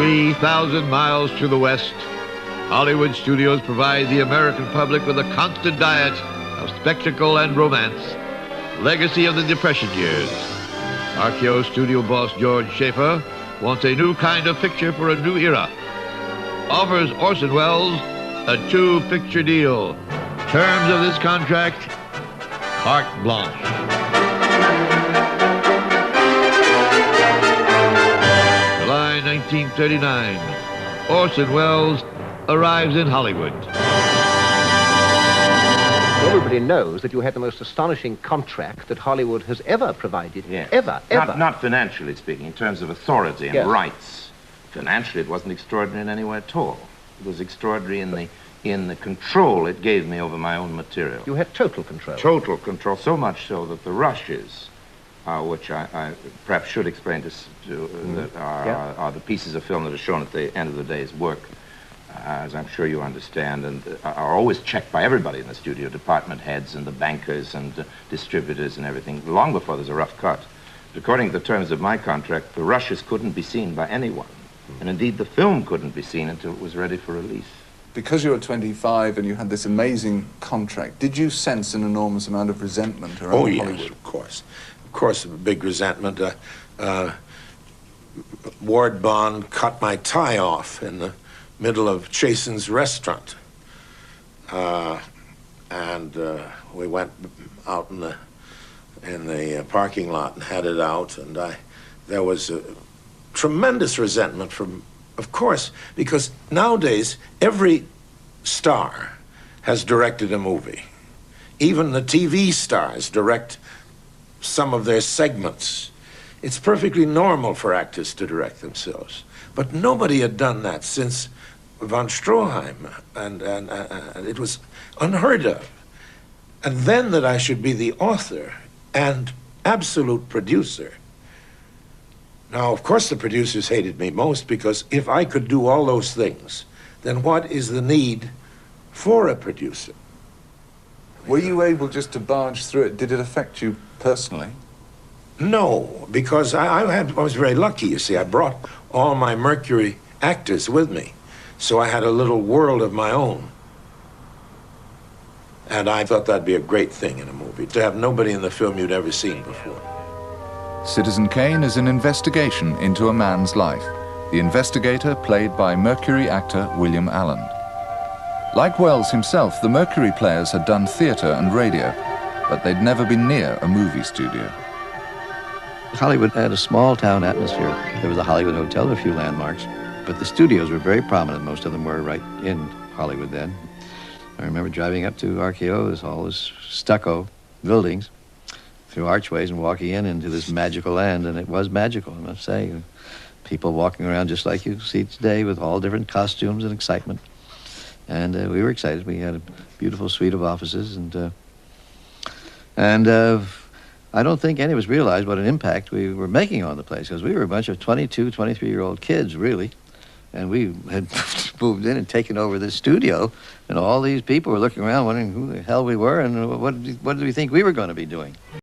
3,000 miles to the west, Hollywood studios provide the American public with a constant diet of spectacle and romance, legacy of the Depression years. RKO studio boss George Schaefer wants a new kind of picture for a new era. Offers Orson Welles a 2-picture deal. Terms of this contract, carte blanche. July 1939, Orson Welles arrives in Hollywood. Everybody knows that you had the most astonishing contract that Hollywood has ever provided. Yes. Ever. Not financially speaking, in terms of authority and rights. Financially, it wasn't extraordinary in any way at all. It was extraordinary in the control it gave me over my own material. You had total control. Total control, so much so that the rushes, which I perhaps should explain that are the pieces of film that are shown at the end of the day's work, as I'm sure you understand, and are always checked by everybody in the studio, department heads and the bankers and distributors and everything, long before there's a rough cut. But according to the terms of my contract, the rushes couldn't be seen by anyone. And indeed, the film couldn't be seen until it was ready for release. Because you were 25 and you had this amazing contract, did you sense an enormous amount of resentment around Hollywood? Yes, of course. Of course, a big resentment. Ward Bond cut my tie off in the middle of Chasen's restaurant. And we went out in the parking lot and had it out, and there was a tremendous resentment from, of course, because nowadays every star has directed a movie. Even the TV stars direct some of their segments. It's perfectly normal for actors to direct themselves. But nobody had done that since von Stroheim, and it was unheard of. And then that I should be the author and absolute producer. Now, of course, the producers hated me most, because if I could do all those things, then what is the need for a producer? Were you able just to barge through it? Did it affect you personally? No, because I was very lucky, you see. I brought all my Mercury actors with me, so I had a little world of my own. And I thought that'd be a great thing in a movie, to have nobody in the film you'd ever seen before. Citizen Kane is an investigation into a man's life. The investigator played by Mercury actor William Allen. Like Welles himself, the Mercury players had done theatre and radio, but they'd never been near a movie studio. Hollywood had a small-town atmosphere. There was a Hollywood Hotel, a few landmarks, but the studios were very prominent. Most of them were right in Hollywood then. I remember driving up to RKO, there's all this stucco buildings, through archways and walking into this magical land, and it was magical, I must say. People walking around just like you see today with all different costumes and excitement. And we were excited. We had a beautiful suite of offices, and I don't think any of us realized what an impact we were making on the place, because we were a bunch of 22, 23-year-old kids, really. And we had moved in and taken over this studio, and all these people were looking around wondering who the hell we were and what did we think we were going to be doing.